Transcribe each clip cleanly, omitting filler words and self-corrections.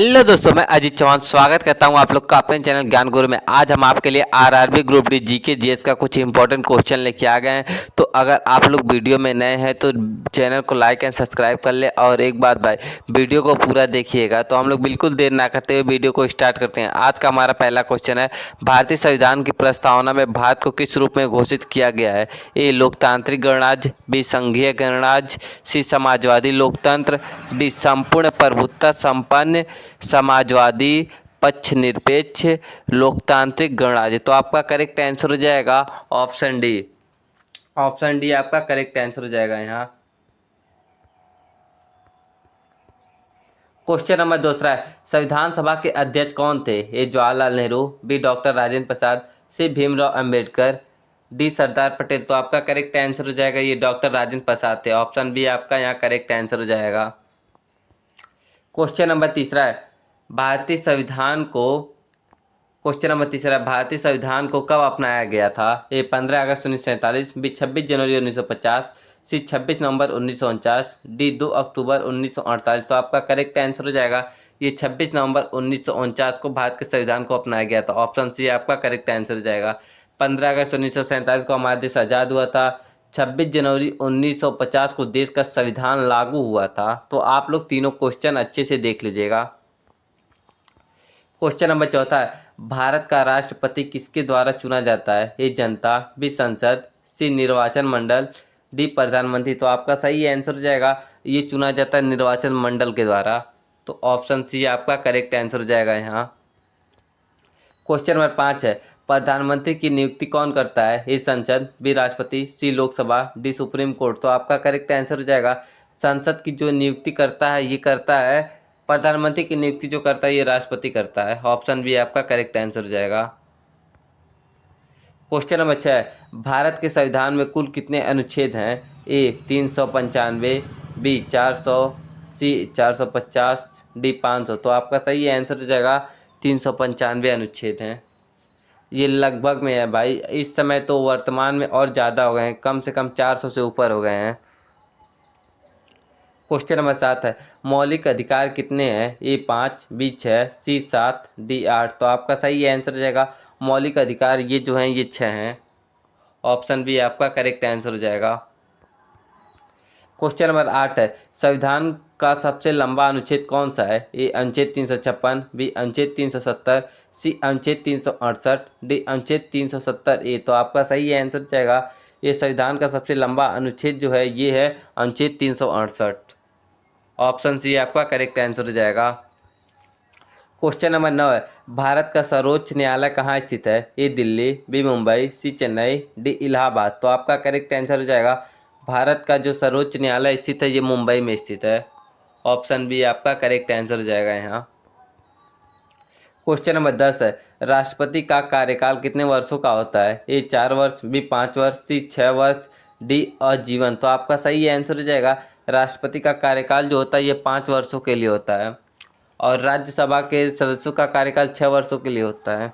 Hello दोस्तों, मैं अजीत चौहान स्वागत करता हूं आप लोग का अपने चैनल ज्ञान गुरु में। आज हम आपके लिए RRB group D GK GS का कुछ इंपॉर्टेंट क्वेश्चन लेके आ गए हैं। तो अगर आप लोग वीडियो में नए हैं तो चैनल को लाइक एंड सब्सक्राइब कर ले। और एक बात भाई, वीडियो को पूरा देखिएगा। तो हम लोग बिल्कुल देर ना करते हुए वीडियो को स्टार्ट करते हैं। आज का हमारा पहला क्वेश्चन है, भारतीय संविधान की प्रस्तावना में भारत को किस रूप में घोषित किया गया है? ए लोकतांत्रिक गणराज्य, बी संघीय गणराज्य, सी समाजवादी लोकतंत्र, डी संपूर्ण प्रभुत्व संपन्न समाजवादी पक्ष निरपेक्ष लोकतांत्रिक गणराज्य। तो आपका करेक्ट आंसर हो जाएगा ऑप्शन डी। ऑप्शन डी आपका करेक्ट आंसर हो जाएगा यहाँ। क्वेश्चन नंबर दूसरा है, संविधान सभा के अध्यक्ष कौन थे? ए जवाहरलाल नेहरू, बी डॉक्टर राजेंद्र प्रसाद, सी भीमराव अंबेडकर, डी सरदार पटेल। तो आपका करेक्ट आंसर हो जाएगा ये डॉक्टर राजेंद्र प्रसाद थे। ऑप्शन बी आपका यहाँ करेक्ट आंसर हो जाएगा। क्वेश्चन नंबर तीसरा है, भारतीय संविधान को क्वेश्चन नंबर तीसरा, भारतीय संविधान को कब अपनाया गया था? ए 15 अगस्त 1947, बी 26 जनवरी 1950, सी 26 नवंबर 1949, डी 2 अक्टूबर 1948। तो आपका करेक्ट आंसर हो जाएगा ये 26 नवंबर 1949 को भारत के संविधान को अपनाया गया था। ऑप्शन सी आपका करेक्ट आंसर हो जाएगा। 15 अगस्त 1947 को हमारा देश आज़ाद हुआ था। 26 जनवरी 1950 को देश का संविधान लागू हुआ था। तो आप लोग तीनों क्वेश्चन अच्छे से देख लीजिएगा। क्वेश्चन नंबर चौथा है, भारत का राष्ट्रपति किसके द्वारा चुना जाता है? ए जनता, बी संसद, सी निर्वाचन मंडल, डी प्रधानमंत्री। तो आपका सही आंसर हो जाएगा ये चुना जाता है निर्वाचन मंडल के द्वारा। तो ऑप्शन सी आपका करेक्ट आंसर हो जाएगा यहाँ। क्वेश्चन नंबर 5 है, प्रधानमंत्री की नियुक्ति कौन करता है? ए संसद, बी राष्ट्रपति, सी लोकसभा, डी सुप्रीम कोर्ट। तो आपका करेक्ट आंसर हो जाएगा संसद की जो नियुक्ति करता है ये करता है प्रधानमंत्री की नियुक्ति जो करता है ये राष्ट्रपति करता है। ऑप्शन बी आपका करेक्ट आंसर हो जाएगा। क्वेश्चन नंबर 6 है, भारत के संविधान में कुल कितने अनुच्छेद हैं? ए 395, बी 400, सी 450, डी 500। तो आपका सही आंसर हो जाएगा 395 अनुच्छेद हैं। ये लगभग में है भाई, इस समय तो वर्तमान में और ज़्यादा हो गए हैं, कम से कम 400 से ऊपर हो गए हैं। क्वेश्चन नंबर 7 है, मौलिक अधिकार कितने हैं? ए 5, बी 6, सी 7, डी 8। तो आपका सही आंसर हो जाएगा मौलिक अधिकार ये जो हैं ये 6 हैं। ऑप्शन बी आपका करेक्ट आंसर हो जाएगा। क्वेश्चन नंबर 8 है, संविधान का सबसे लंबा अनुच्छेद कौन सा है? ए अनुच्छेद 356, बी अनुच्छेद 370, सी अनुच्छेद 368, डी अनुच्छेद 370 ए। तो आपका सही आंसर हो जाएगा ये संविधान का सबसे लंबा अनुच्छेद जो है ये है अनुच्छेद 368। ऑप्शन सी आपका करेक्ट आंसर हो जाएगा। क्वेश्चन नंबर 9 है, भारत का सर्वोच्च न्यायालय कहाँ स्थित है? ए दिल्ली, बी मुंबई, सी चेन्नई, डी इलाहाबाद। तो आपका करेक्ट आंसर हो जाएगा भारत का जो सर्वोच्च न्यायालय स्थित है ये मुंबई में स्थित है। ऑप्शन बी आपका करेक्ट आंसर हो जाएगा यहाँ। क्वेश्चन नंबर 10 है, राष्ट्रपति का कार्यकाल कितने वर्षों का होता है? ए 4 वर्ष, बी 5 वर्ष, सी 6 वर्ष, डी आजीवन। तो आपका सही आंसर हो जाएगा राष्ट्रपति का कार्यकाल जो होता है ये 5 वर्षों के लिए होता है और राज्यसभा के सदस्यों का कार्यकाल 6 वर्षों के लिए होता है।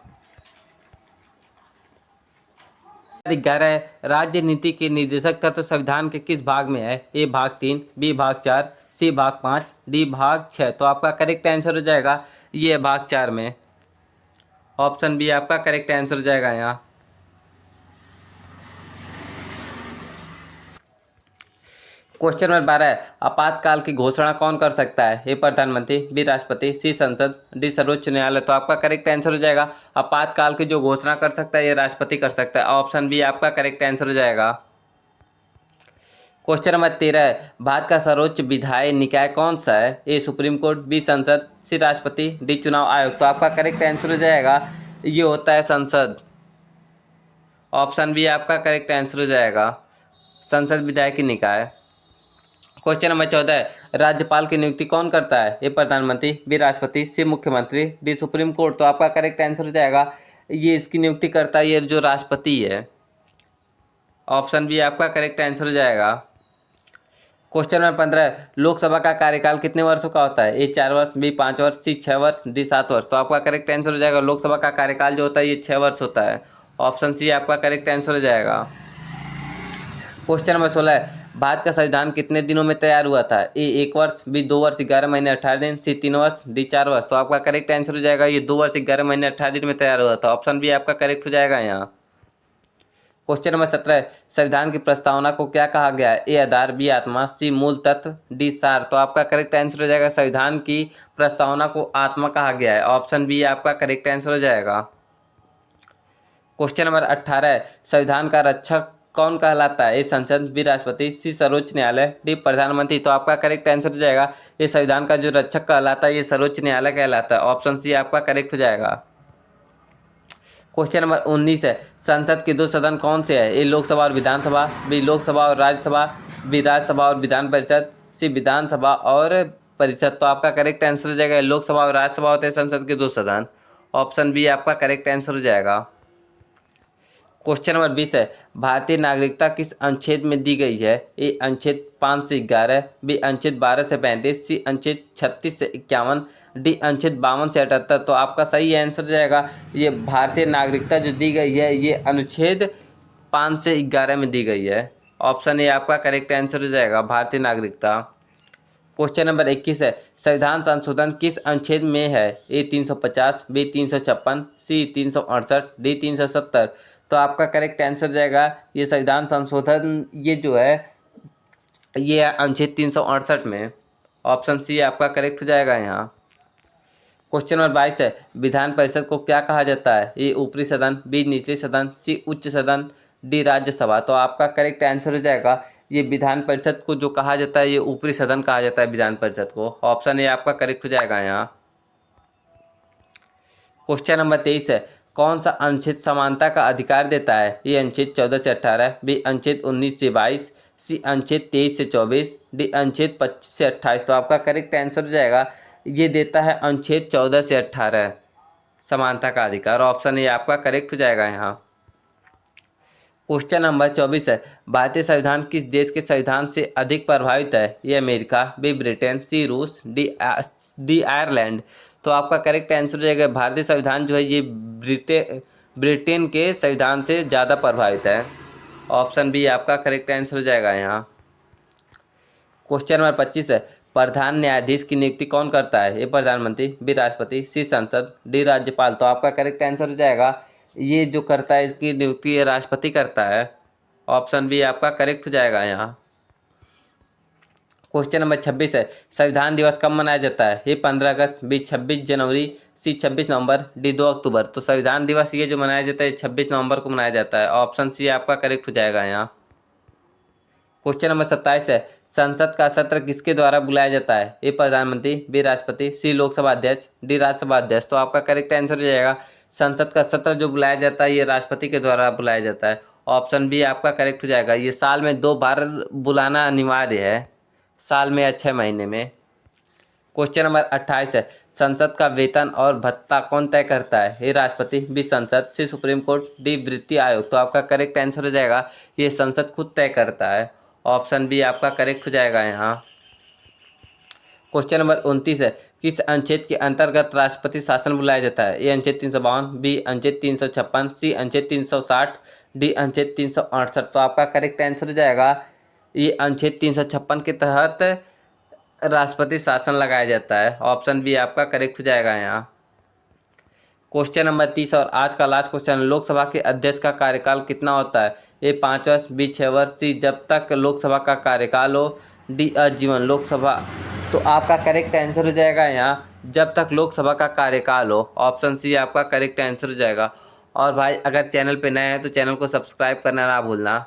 11 राज्य नीति के निर्देशक तत्व संविधान के किस भाग में है? ए भाग 3, बी भाग 4, सी भाग 5, डी भाग 6। तो आपका करेक्ट आंसर हो जाएगा ये भाग 4 में। ऑप्शन बी आपका करेक्ट आंसर हो जाएगा यहाँ। क्वेश्चन नंबर 12 है, आपातकाल की घोषणा कौन कर सकता है? ए प्रधानमंत्री, बी राष्ट्रपति, सी संसद, डी सर्वोच्च न्यायालय। तो आपका करेक्ट आंसर हो जाएगा आपातकाल की जो घोषणा कर सकता है ये राष्ट्रपति कर सकता है। ऑप्शन बी आपका करेक्ट आंसर हो जाएगा। क्वेश्चन नंबर 13 है, भारत का सर्वोच्च विधायी निकाय कौन सा है? ए सुप्रीम कोर्ट, बी संसद, सी राष्ट्रपति, डी चुनाव आयोग। तो आपका करेक्ट आंसर हो जाएगा ये होता है संसद। ऑप्शन बी आपका करेक्ट आंसर हो जाएगा संसद विधायी निकाय। क्वेश्चन नंबर 14 है, राज्यपाल की नियुक्ति कौन करता है? ए प्रधानमंत्री, बी राष्ट्रपति, सी मुख्यमंत्री, डी सुप्रीम कोर्ट। तो आपका करेक्ट आंसर हो जाएगा ये इसकी नियुक्ति करता है ये जो राष्ट्रपति है। ऑप्शन बी आपका करेक्ट आंसर हो जाएगा। क्वेश्चन नंबर 15 है, लोकसभा का कार्यकाल कितने वर्षों का होता है? ए 4 वर्ष, बी 5 वर्ष, सी 6 वर्ष, डी 7 वर्ष। तो आपका करेक्ट आंसर हो जाएगा लोकसभा का कार्यकाल जो होता है ये 6 वर्ष होता है। ऑप्शन सी आपका करेक्ट आंसर हो जाएगा। क्वेश्चन नंबर 16 है, भारत का संविधान कितने दिनों में तैयार हुआ था? ए 1 वर्ष, बी 2 वर्ष 11 महीने 18 दिन, सी 3 वर्ष, डी 4 वर्ष। तो आपका करेक्ट आंसर हो जाएगा ये 2 वर्ष 11 महीने 18 दिन में तैयार हुआ था। ऑप्शन बी आपका करेक्ट हो जाएगा यहाँ। क्वेश्चन नंबर 17, संविधान की प्रस्तावना को क्या कहा गया है? ए आधार, बी आत्मा, सी मूल तत्व, डी सार। तो आपका करेक्ट आंसर हो जाएगा संविधान की प्रस्तावना को आत्मा कहा गया है। ऑप्शन बी आपका करेक्ट आंसर हो जाएगा। क्वेश्चन नंबर 18, संविधान का रक्षक कौन कहलाता है? ए संसद, बी राष्ट्रपति, सी सर्वोच्च न्यायालय, डी प्रधानमंत्री। तो आपका करेक्ट आंसर हो जाएगा ये संविधान का जो रक्षक कहलाता है ये सर्वोच्च न्यायालय कहलाता है। ऑप्शन सी आपका करेक्ट हो जाएगा। क्वेश्चन नंबर 19 है, संसद के 2 सदन कौन से हैं? ए लोकसभा और विधानसभा, बी लोकसभा और राज्यसभा, बी राज्यसभा और विधान परिषद, सी विधानसभा और परिषद। तो आपका करेक्ट आंसर हो जाएगा लोकसभा और राज्यसभा होते हैं संसद के 2 सदन। ऑप्शन बी आपका करेक्ट आंसर हो जाएगा। क्वेश्चन नंबर 20 है, भारतीय नागरिकता किस अनुच्छेद में दी गई है? ए अनुच्छेद 5 से 11, बी अनुच्छेद 12 से 35, सी अनुच्छेद 36 से 51, डी अनुच्छेद 52 से 78। तो आपका सही आंसर हो जाएगा ये भारतीय नागरिकता जो दी गई है ये अनुच्छेद 5 से 11 में दी गई है। ऑप्शन ए आपका करेक्ट आंसर हो जाएगा भारतीय नागरिकता। क्वेश्चन नंबर 21 है, संविधान संशोधन किस अनुच्छेद में है? ए 350, बी 356, सी 368, डी 370। तो आपका करेक्ट आंसर जाएगा ये संविधान संशोधन ये जो है ये अनुच्छेद 368 में। ऑप्शन सी आपका करेक्ट हो जाएगा यहाँ। क्वेश्चन नंबर 22 है, विधान परिषद को क्या कहा जाता है? ए ऊपरी सदन, बी निचले सदन, सी उच्च सदन, डी राज्यसभा। तो आपका करेक्ट आंसर हो जाएगा ये विधान परिषद को जो कहा जाता है ये ऊपरी सदन कहा जाता है विधान परिषद को। ऑप्शन ए आपका करेक्ट हो जाएगा यहाँ। क्वेश्चन नंबर 23 है, कौन सा अनुच्छेद समानता का अधिकार देता है? ये अनुच्छेद 14 से 18, बी अनुच्छेद 19 से 22, सी अनुच्छेद 23 से 24, डी अनुच्छेद 25 से 28। तो आपका करेक्ट आंसर हो जाएगा ये देता है अनुच्छेद 14 से 18 समानता का अधिकार। ऑप्शन ए आपका करेक्ट हो जाएगा यहाँ। क्वेश्चन नंबर 24 है, भारतीय संविधान किस देश के संविधान से अधिक प्रभावित है? ये अमेरिका, बी ब्रिटेन, सी रूस, डी आयरलैंड। तो आपका करेक्ट आंसर हो जाएगा भारतीय संविधान जो है ये ब्रिटेन के संविधान से ज़्यादा प्रभावित है। ऑप्शन बी आपका करेक्ट आंसर हो जाएगा यहाँ। क्वेश्चन नंबर 25 है, प्रधान न्यायाधीश की नियुक्ति कौन करता है? ए प्रधानमंत्री, बी राष्ट्रपति, सी संसद, डी राज्यपाल। तो आपका करेक्ट आंसर हो जाएगा ये जो करता है इसकी नियुक्ति राष्ट्रपति करता है। ऑप्शन बी आपका करेक्ट हो जाएगा यहाँ। क्वेश्चन नंबर 26 है, संविधान दिवस कब मनाया जाता है? ए 15 अगस्त, बी 26 जनवरी, सी 26 नवंबर, डी 2 अक्टूबर। तो संविधान दिवस ये जो मनाया जाता है 26 नवंबर को मनाया जाता है। ऑप्शन सी आपका करेक्ट हो जाएगा यहाँ। क्वेश्चन नंबर 27 है, संसद का सत्र किसके द्वारा बुलाया जाता है? ए प्रधानमंत्री, बी राष्ट्रपति, सी लोकसभा अध्यक्ष, डी राज्यसभा अध्यक्ष। तो आपका करेक्ट आंसर हो जाएगा संसद का सत्र जो बुलाया जाता है ये राष्ट्रपति के द्वारा बुलाया जाता है। ऑप्शन बी आपका करेक्ट हो जाएगा। ये साल में 2 बार बुलाना अनिवार्य है, साल में या 6 महीने में। क्वेश्चन नंबर 28 है, संसद का वेतन और भत्ता कौन तय करता है? ए राष्ट्रपति, बी संसद, सी सुप्रीम कोर्ट, डी वित्तीय आयोग। तो आपका करेक्ट आंसर हो जाएगा ये संसद खुद तय करता है। ऑप्शन बी आपका करेक्ट हो जाएगा यहाँ। क्वेश्चन नंबर 29 है, किस अनुच्छेद के अंतर्गत राष्ट्रपति शासन बुलाया जाता है? ए अनुच्छेद 352, बी अनुच्छेद 356, सी अनुच्छेद 360, डी अनुच्छेद 368। तो आपका करेक्ट आंसर हो जाएगा ये अनुच्छेद 356 के तहत राष्ट्रपति शासन लगाया जाता है। ऑप्शन बी आपका करेक्ट हो जाएगा यहाँ। क्वेश्चन नंबर 30 और आज का लास्ट क्वेश्चन, लोकसभा के अध्यक्ष का कार्यकाल कितना होता है? ए 5 वर्ष, बी 6 वर्ष, सी जब तक लोकसभा का कार्यकाल हो, डी आजीवन लोकसभा। तो आपका करेक्ट आंसर हो जाएगा यहाँ जब तक लोकसभा का कार्यकाल हो। ऑप्शन सी आपका करेक्ट आंसर हो जाएगा। और भाई अगर चैनल पे नए हैं तो चैनल को सब्सक्राइब करना ना भूलना।